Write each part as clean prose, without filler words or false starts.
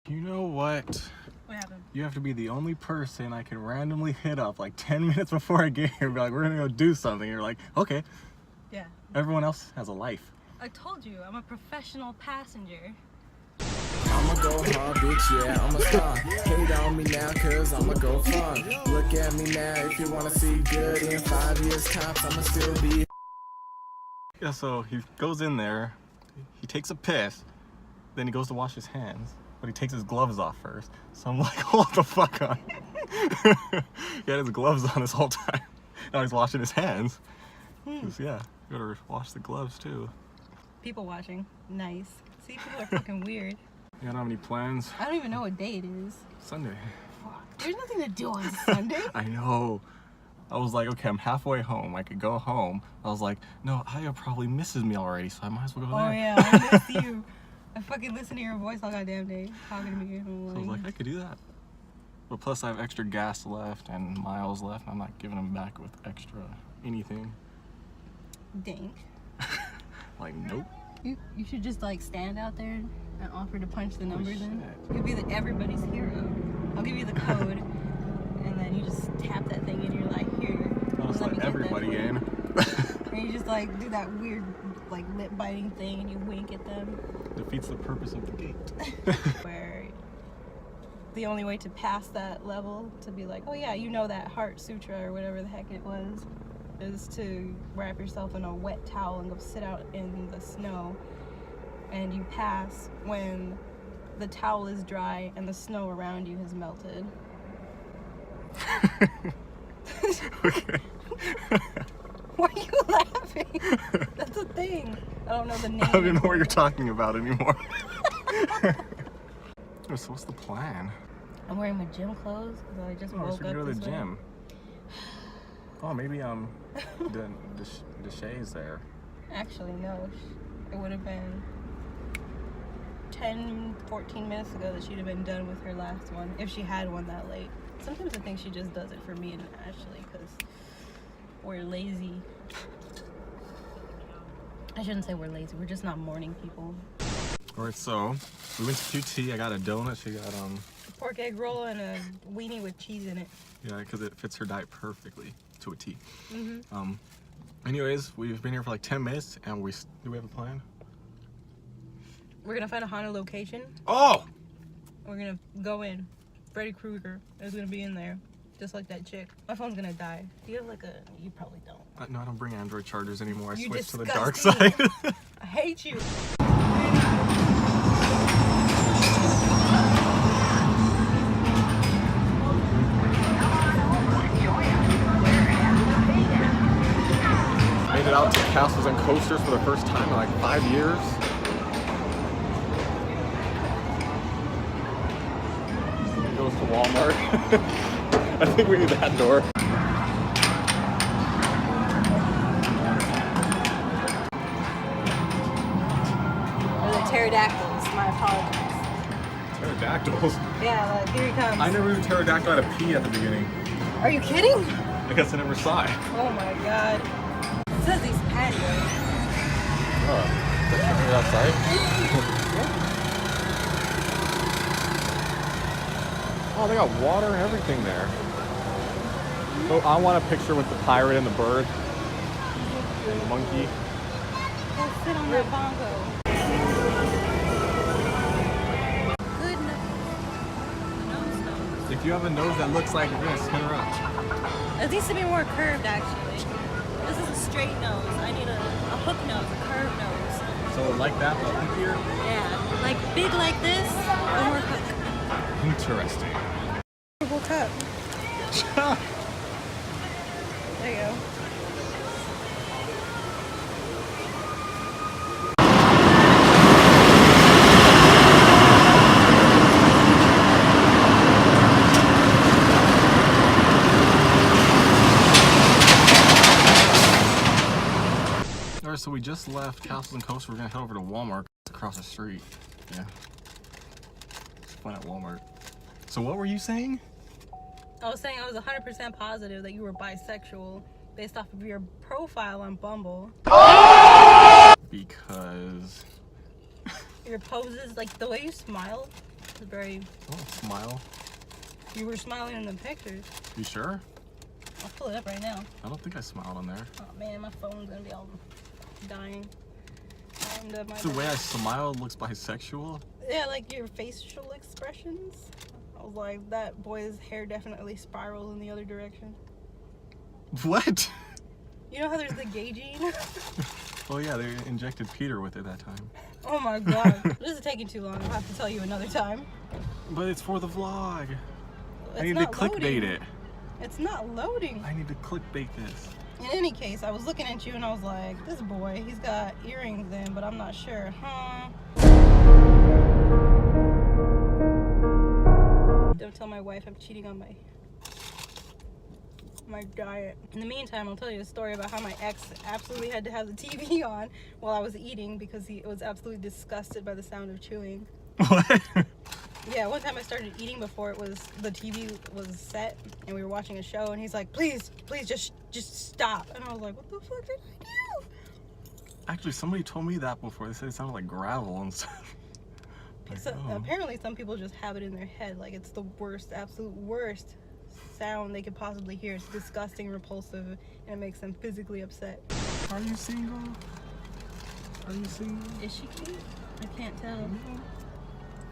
You know what? What happened? You have to be the only person I can randomly hit up like 10 minutes before I get here and be like, we're gonna go do something. You're like, okay. Yeah. Everyone else has a life. I told you, I'm a professional passenger. I'ma go hard, bitch, yeah, I'm a star. Hate on me now, cause I'ma go far. Look at me now, if you wanna see good in 5 years tops, I'ma still be. Yeah, so he goes in there, he takes a piss, then he goes to wash his hands, but he takes his gloves off first. So I'm like, hold the fuck on. He had his gloves on this whole time. Now he's washing his hands. Yeah, you gotta wash the gloves too. People watching. Nice. See, people are fucking weird. You don't have any plans? I don't even know what day it is. Sunday. Fuck. There's nothing to do on Sunday. I know. I was like, okay, I'm halfway home. I could go home. I was like, no, Aya probably misses me already, so I might as well go there. Oh yeah, I miss you. I fucking listen to your voice all goddamn day, talking to me. So I was like, I could do that. But plus I have extra gas left and miles left. I'm not giving them back with extra anything. Dang. Like, nope. You should just like stand out there and offer to punch the numbers in. shit. You'll be everybody's hero. I'll give you the code, and then you just tap that thing and you're like, here. I'll just let everybody in. And you just like do that weird like lip biting thing and you wink at them. Defeats the purpose of the gate. Where the only way to pass that level, to be like, oh yeah, you know that heart sutra or whatever the heck it was, is to wrap yourself in a wet towel and go sit out in the snow, and you pass when the towel is dry and the snow around you has melted. Okay. Why are you laughing? That's a thing. I don't know the name. I don't even know what you're talking about anymore. So what's the plan? I'm wearing my gym clothes because I just Oh, woke so we up go to this the way. gym. Oh, maybe the shay's there. Actually, no. It would have been 10-14 minutes ago that she'd have been done with her last one, if she had one that late. Sometimes I think she just does it for me and Ashley because we're lazy. I shouldn't say we're lazy, we're just not morning people. Alright, so we went to QT. I got a donut. She got Pork egg roll and a weenie with cheese in it. yeah, because it fits her diet perfectly to a T. Anyways, we've been here for like 10 minutes, and do we have a plan? We're gonna find a haunted location. Oh! We're gonna go in. Freddy Krueger is gonna be in there, just like that chick. My phone's gonna die. Do you have like a? You probably don't. No, I don't bring Android chargers anymore. I You switched to the disgusting. dark side. I hate you. Made it out to Castles and Coasters for the first time in like 5 years. It goes to Walmart. I think we need that door. Or the pterodactyls. My apologies. Pterodactyls? Yeah, look, here he comes. I never knew pterodactyl had a P at the beginning. Are you kidding? I guess I never saw it. Oh my god. It says these patios. Oh, is that outside? Oh, they got water and everything there. Oh, I want a picture with the pirate and the bird. And the monkey. Go sit on that bongo. Good nose. If you have a nose that looks like this, hit her up. It needs to be more curved, actually. This is a straight nose. I need a hook nose, a curved nose. So like that, but hookier? Yeah, like big like this, or hook. Interesting. Cup. There you go. Alright, so we just left Castles and Coasters. We're gonna head over to Walmart across the street. Yeah. It's fun at Walmart. So what were you saying? I was saying I was 100% positive that you were bisexual based off of your profile on Bumble. Because Your poses, like the way you smile, Very. Oh, smile. You were smiling in the pictures. You sure? I'll pull it up right now. I don't think I smiled on there. Oh man, my phone's gonna be all dying. And, The way I smiled looks bisexual. Yeah, like your facial expressions. I was like, that boy's hair definitely spirals in the other direction. What? You know how there's the gay gene? Oh yeah, they injected Peter with it that time. Oh my god. This is taking too long. I'll have to tell you another time. But it's for the vlog. It's I need to not clickbait loading. it. It's not loading. I need to clickbait this. In any case, I was looking at you and I was like, this boy, he's got earrings in, but I'm not sure, huh? Don't tell my wife I'm cheating on my diet. In the meantime, I'll tell you a story about how my ex absolutely had to have the TV on while I was eating because he was absolutely disgusted by the sound of chewing. What? Yeah, one time I started eating before the TV was set and we were watching a show and he's like, please just stop. And I was like, what the fuck did I do? Actually, somebody told me that before. They said it sounded like gravel and stuff. Like, So, oh. apparently some people just have it in their head like it's the worst, absolute worst sound they could possibly hear. It's disgusting, repulsive, and it makes them physically upset. Are you single? Are you single? Is she cute? I can't tell.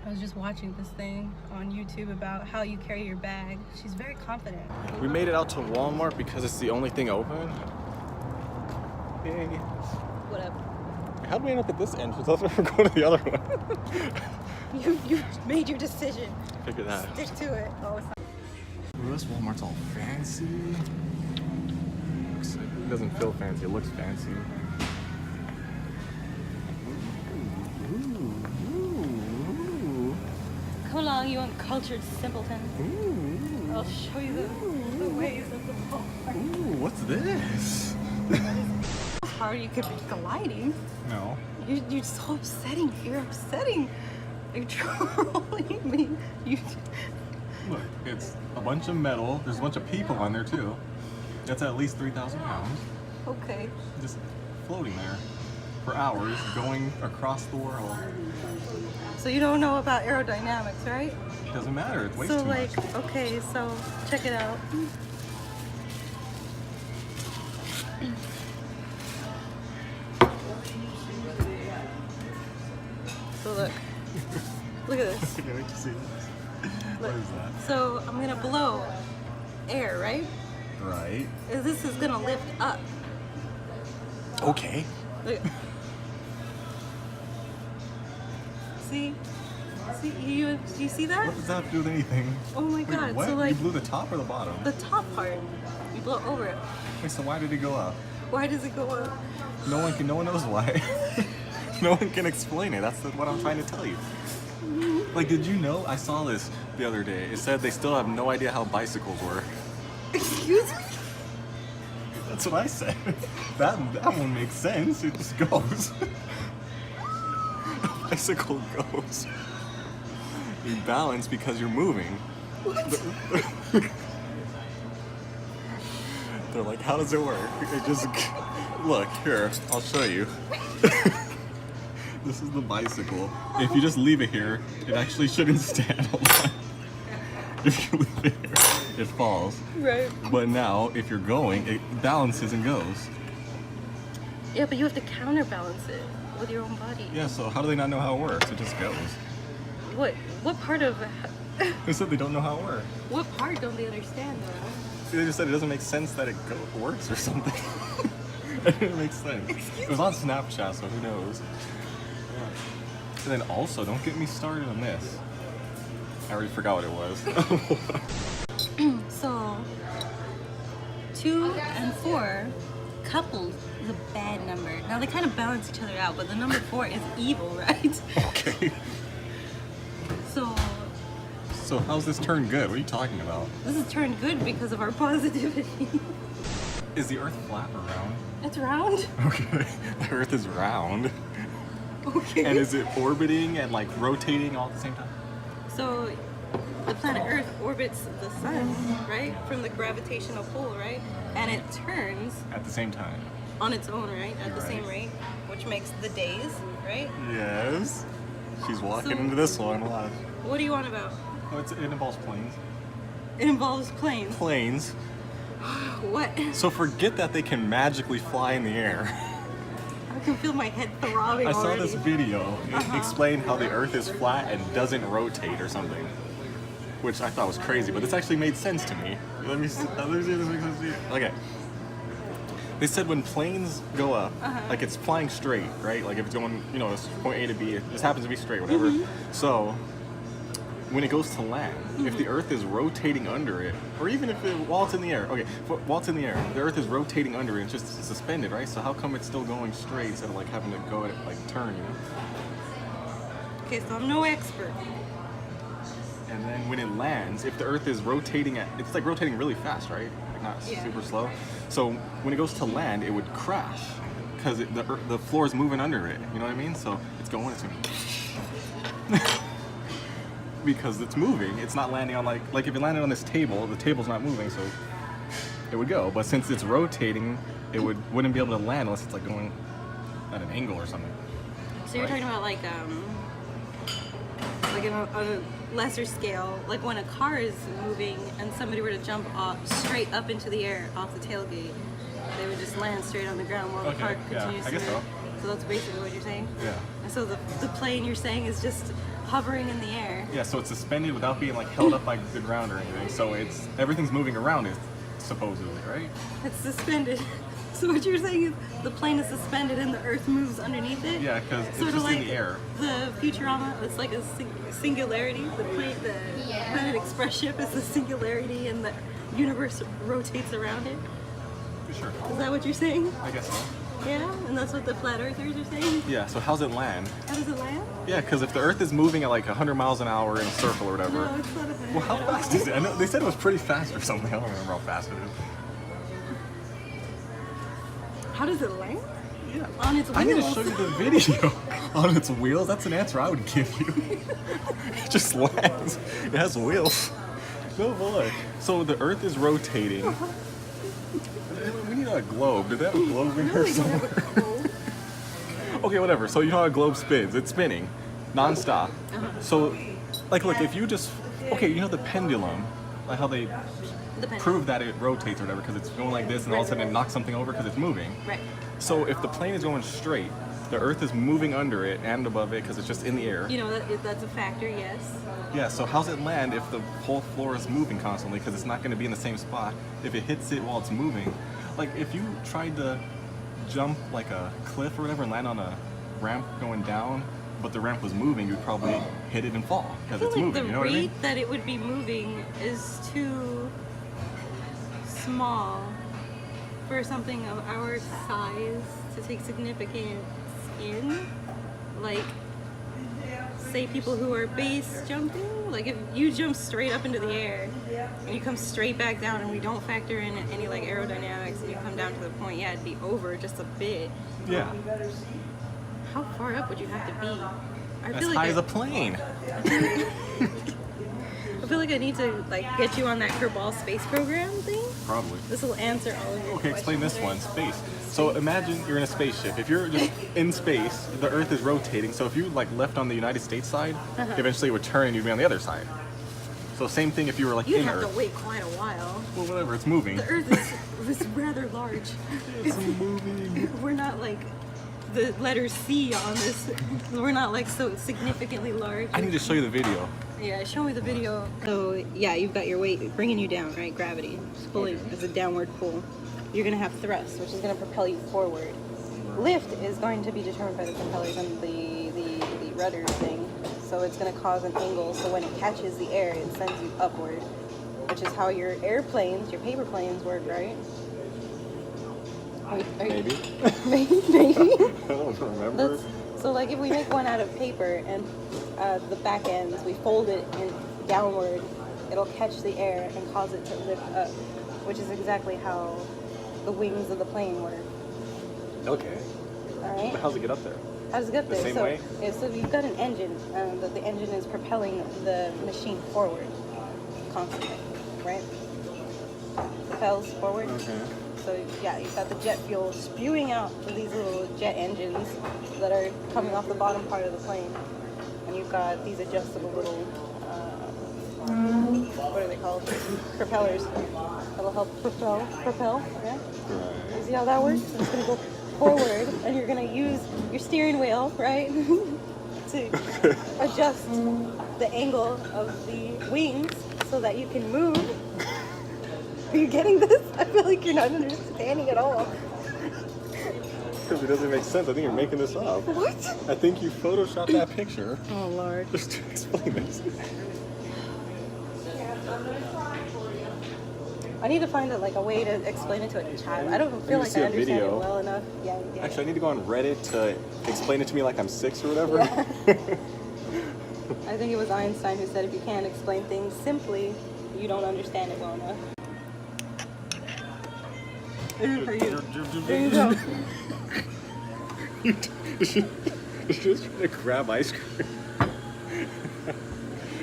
I was just watching this thing on YouTube about how you carry your bag. She's very confident. We made it out to Walmart because it's the only thing open. Yay. Whatever. How did we end up at this entrance? Let's never go to the other one. You made your decision. Figure that out. Stick to it. Oh, it's not. Ooh, this Walmart's all fancy. It doesn't feel fancy, it looks fancy. Come along, you uncultured simpleton. Ooh. I'll show you the ways of the Walmart. Ooh, what's this? How hard you could be gliding. No. You're so upsetting. You're upsetting. You're trolling me. Look, it's a bunch of metal. There's a bunch of people on there too. That's at least 3,000 pounds. Okay. Just floating there for hours, going across the world. So you don't know about aerodynamics, right? It doesn't matter. It weighs So too like, much. okay, so check it out. So look. Look at this. I can't wait to see this. Look. What is that? So I'm gonna blow air, right? Right. And this is gonna lift up. Okay. Look. See? See? You see that? What does that have to do with anything? Oh my Wait, god. what? So like You blew the top or the bottom? the top part, you blow over it. Wait, so why did it go up? Why does it go up? No one knows why. No one can explain it. That's what I'm trying to tell you. Like, did you know? I saw this the other day. It said they still have no idea how bicycles work. Excuse me? That's what I said. That one makes sense. It just goes. A bicycle goes. You balance because you're moving. They're like, how does it work? It just look here. I'll show you. This is the bicycle. If you just leave it here, it actually shouldn't stand. Hold on. If you leave it here, it falls. Right. But now, if you're going, it balances and goes. Yeah, but you have to counterbalance it with your own body. Yeah, so how do they not know how it works? It just goes. What part of They said they don't know how it works. what part don't they understand though? They just said it doesn't make sense that it works or something. It didn't make sense. It was on Snapchat, so who knows. Yeah. And then also, don't get me started on this. I already forgot what it was. So 2 and 4 coupled is a bad number. Now they kind of balance each other out, but the number 4 is evil, right? Okay. So how's this turn good? What are you talking about? This is turned good because of our positivity. Is the Earth flat or round? It's round. Okay. The Earth is round. Okay. And is it orbiting and like rotating all at the same time? So the planet Earth orbits the sun, right? From the gravitational pull, right? And it turns At the same time. on its own, right? At the Right. same rate, which makes the days, right? Yes. She's walking So- into this one. Watch. What do you want about? Oh, it involves planes. It involves planes. Planes. What? So forget that they can magically fly in the air. I can feel my head throbbing I saw already. this video. It explained how the Earth is flat and doesn't rotate or something, which I thought was crazy, but this actually made sense to me. Let me see if this makes sense to you. Okay. They said when planes go up, like it's flying straight, right? Like if it's going, you know, it's point A to B, this happens to be straight, whatever. So when it goes to land, if the Earth is rotating under it, or even if while it's in the air, okay, while it's in the air, the Earth is rotating under it, it's just suspended, right? So how come it's still going straight instead of like having to go at it, like turn, you know? Okay, so I'm no expert. And then when it lands, if the Earth is rotating it's like rotating really fast, right? Like not super slow. So when it goes to land, it would crash because the floor is moving under it. You know what I mean? So it's going because it's moving. It's not landing on like if it landed on this table, the table's not moving, so it would go. But since it's rotating, it wouldn't be able to land unless it's like going at an angle or something. So you're talking about like on a lesser scale, like when a car is moving and somebody were to jump straight up into the air off the tailgate, they would just land straight on the ground while the car continues I guess to move. so. So that's basically what you're saying? Yeah. And so the plane you're saying is just hovering in the air. Yeah, so it's suspended without being like held up by the ground or anything. So everything's moving around it, supposedly, right? It's suspended. So what you're saying is the plane is suspended and the Earth moves underneath it? Yeah, because it's sort just of like in the air. The Futurama, it's like a singularity. The Planet Express ship is a singularity and the universe rotates around it. Sure. Is that what you're saying? I guess so. Yeah, and that's what the flat earthers are saying? Yeah, so how's it land? How does it land? Yeah, because if the Earth is moving at like 100 miles an hour in a circle or whatever. No, it's not 100. Well, how fast is it? I know they said it was pretty fast or something. I don't remember how fast it is. How does it land? Yeah. On its wheels. I need to show you the video on its wheels. That's an answer I would give you. It just lands. It has wheels. No boy. So the Earth is rotating. We need a globe. Did they have a globe in here somewhere? Okay, whatever. So you know how a globe spins. It's spinning non-stop. So, like, look, if you just... Okay, you know the pendulum? Like how they prove that it rotates or whatever because it's going like this and all of a sudden it knocks something over because it's moving. Right. So if the plane is going straight, the Earth is moving under it and above it because it's just in the air. You know, that's a factor, yes. Yeah, so how's it land if the whole floor is moving constantly because it's not going to be in the same spot if it hits it while it's moving? Like if you tried to jump like a cliff or whatever and land on a ramp going down, but the ramp was moving, you'd probably hit it and fall because it's moving, you know what I mean? The rate that it would be moving is too small for something of our size to take significance in. Like, say people who are base jumping, like if you jump straight up into the air and you come straight back down and we don't factor in any like aerodynamics and you come down to the point, yeah, it'd be over just a bit. Yeah. How far up would you have to be? I As high as a plane. I feel like I need to like get you on that Kerbal space program thing. Probably. This will answer all of your Okay, explain this one, questions. space. So imagine you're in a spaceship. If you're just in space, the Earth is rotating. So if you like left on the United States side, eventually it would turn and you'd be on the other side. So same thing if you were like You'd in have Earth. to wait quite a while. Well, whatever, it's moving. The Earth is rather large. It's moving. We're not like the letter C on this. We're not like so significantly large. I need to show you the video. Yeah, show me the video. So yeah, you've got your weight bringing you down, right? Gravity. It's pulling. It's a downward pull. You're gonna have thrust, which is gonna propel you forward. Lift is going to be determined by the propellers and the rudder thing. So it's gonna cause an angle. So when it catches the air, it sends you upward, which is how your airplanes, your paper planes work, right? Maybe. Maybe. I don't remember. So like if we make one out of paper and the back ends, we fold it in downward, it'll catch the air and cause it to lift up, which is exactly how the wings of the plane work. Okay. All right? But how's it get up there? How does it get up The there? same so, way? Yeah, so you've got an engine, that the engine is propelling the machine forward constantly, right? Propels forward. Okay. So yeah, you've got the jet fuel spewing out of these little jet engines that are coming off the bottom part of the plane. And you've got these adjustable little called? Propellers. That'll help propel. Yeah. You see how that works? It's gonna go forward, and you're gonna use your steering wheel, right, to adjust the angle of the wings so that you can move. Are you getting this? I feel like you're not understanding at all. Because it doesn't make sense. I think you're making this up. What? I think you photoshopped that picture Oh Lord. just to explain this. I need to find a way to explain it to a child. I don't feel need to like see I a understand video. it well enough. Yeah. Actually, I need to go on Reddit to explain it to me like I'm 6 or whatever. I think it was Einstein who said if you can't explain things simply, you don't understand it well enough. This is for you. There you go. You're just trying to grab ice cream.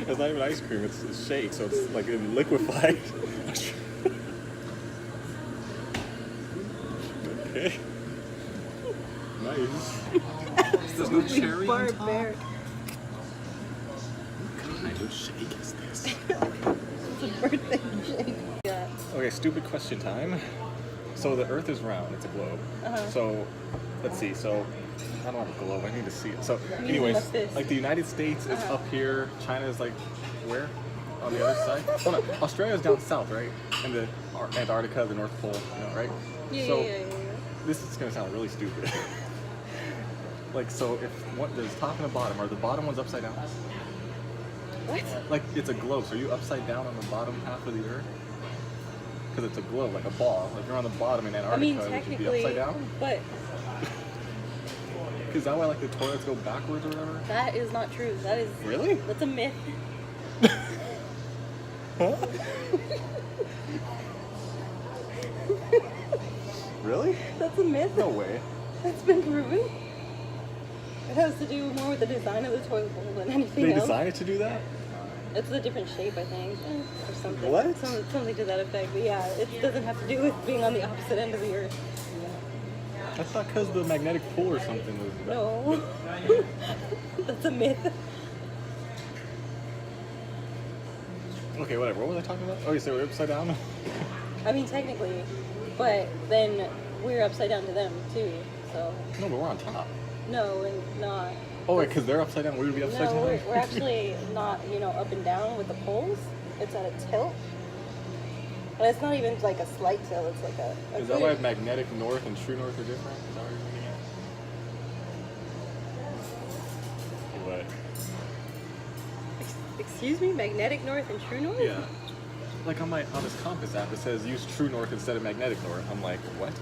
It's not even ice cream, it's shake, so it's like liquefied. Okay. Nice. There's no cherry on top. Barbaric. What kind of shake is this? It's a birthday shake. Yeah. Okay, stupid question time. So the Earth is round; it's a globe. So, let's see. So, I don't have a globe. I need to see it. So, anyways, like the United States is up here. China is like where? On the other side? Oh no, Australia's down south, right? And the Antarctica, the North Pole, right? Yeah. This is gonna sound really stupid. Like, so if there's top and a bottom, are the bottom ones upside down? What? Like, it's a globe, so are you upside down on the bottom half of the Earth? Because it's a globe, like a ball. Like, you're on the bottom in Antarctica, would you be upside down? But Is that why, like, the toilets go backwards or whatever? that is not true. That is... Really? That's a myth. Huh? Really? That's a myth. No way. That's been proven. It has to do more with the design of the toilet bowl than anything They else. designed it to do that? It's a different shape, I think, or something. What? Something to that effect. But yeah, it doesn't have to do with being on the opposite end of the Earth. I thought because the magnetic pull or something was... No. That's a myth. Okay, whatever. What was I talking about? Oh, you said we're upside down? I mean, technically, but then we're upside down to them too. So No, but we're on top. no, and not. Oh, wait, because they're upside down, we would be upside No, down? we're actually not, up and down with the poles. It's at a tilt. And it's not even like a slight tilt, it's like a Is that why magnetic north and true north are different? Is that what you're getting at? What? Excuse me? Magnetic north and true north? Yeah. Like on this compass app, it says use true north instead of magnetic north. I'm like, what?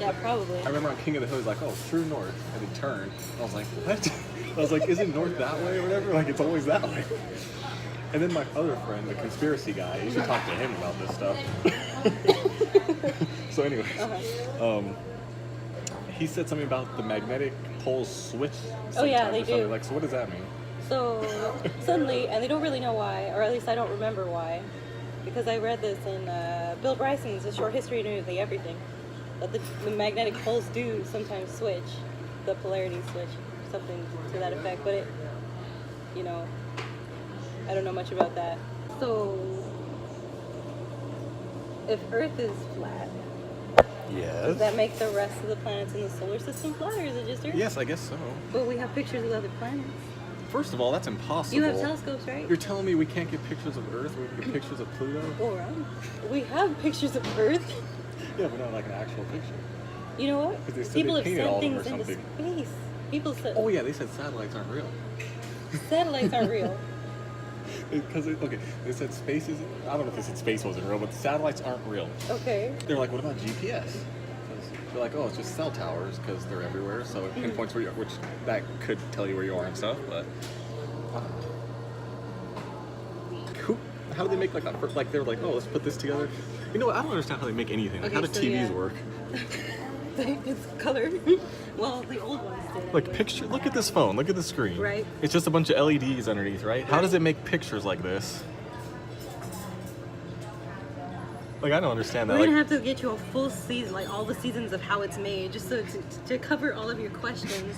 Yeah, probably. I remember on King of the Hill, he's like, oh, true north, and he turned. I was like, what? I was like, isn't north that way or whatever? Like, it's always that way. And then my other friend, the conspiracy guy, you should talk to him about this stuff. So anyways, he said something about the magnetic poles switch. Oh, yeah, they sometimes or something. do. Like, so what does that mean? So suddenly, and they don't really know why, or at least I don't remember why, because I read this in Bill Bryson's A Short History of Nearly Everything, that the magnetic poles do sometimes switch, the polarity switch, something to that effect, but it, I don't know much about that. So, if Earth is flat, Yes. does that make the rest of the planets in the solar system flat, or is it just Earth? Yes, I guess so. But we have pictures of other planets. First of all, that's impossible. You have telescopes, right? You're telling me we can't get pictures of Earth, we can get pictures of Pluto? Go around. We have pictures of Earth. Yeah, but not like an actual picture. You know what? 'Cause they said People they have painted all sent of them things or into something. space. People said Oh yeah, they said satellites aren't real. satellites aren't real. Because okay, they said space is. I don't know if they said space wasn't real, but satellites aren't real. Okay. They're like, what about GPS? 'Cause they're like, oh, it's just cell towers because they're everywhere, so it pinpoints where you are, which that could tell you where you are and stuff. But how do they make like that? Like they're like, oh, let's put this together. You know what? I don't understand how they make anything. Like, Okay, how do so TVs yeah. work? It's colored. Well, the old ones did. Like picture. Look at this phone. Look at the screen. Right. It's just a bunch of LEDs underneath, right? How does it make pictures like this? Like I don't understand that. We're Like, gonna have to get you a full season, like all the seasons of how it's made, just so to cover all of your questions,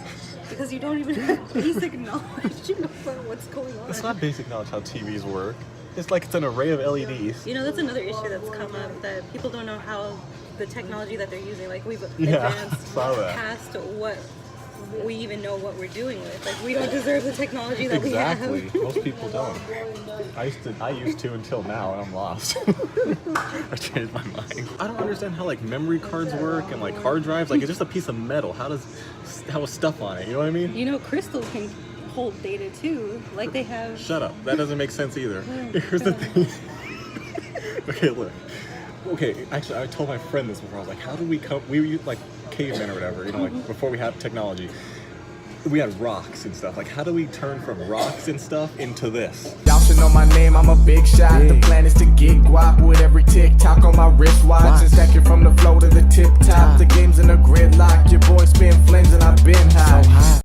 because you don't even have basic knowledge about what's going on. it's not basic knowledge how TVs work. It's like it's an array of LEDs. You know, that's another issue that's come up, that people don't know how the technology that they're using, like we've Yeah, advanced saw that. past what we even know what we're doing with. Like, we don't deserve the technology that Exactly. we have. Most people don't. I used to until now, and I'm lost. I changed my mind. I don't understand how like memory cards work and like hard drives. Like, it's just a piece of metal. How is stuff on it? You know what I mean? You know, crystals can hold data too. Like they have. Shut up. That doesn't make sense either. Here's the thing. Okay, look. Okay, actually, I told my friend this before. I was like, how did we come? We were like cavemen or whatever, you know, like before we had technology. We had rocks and stuff. Like, how do we turn from rocks and stuff into this? Y'all should know my name, I'm a big shot. The plan is to get guap with every tick-tock on my wristwatch. And stack it from the flow to the tip top. The game's in a gridlock. Your boy spin flames and I've been high.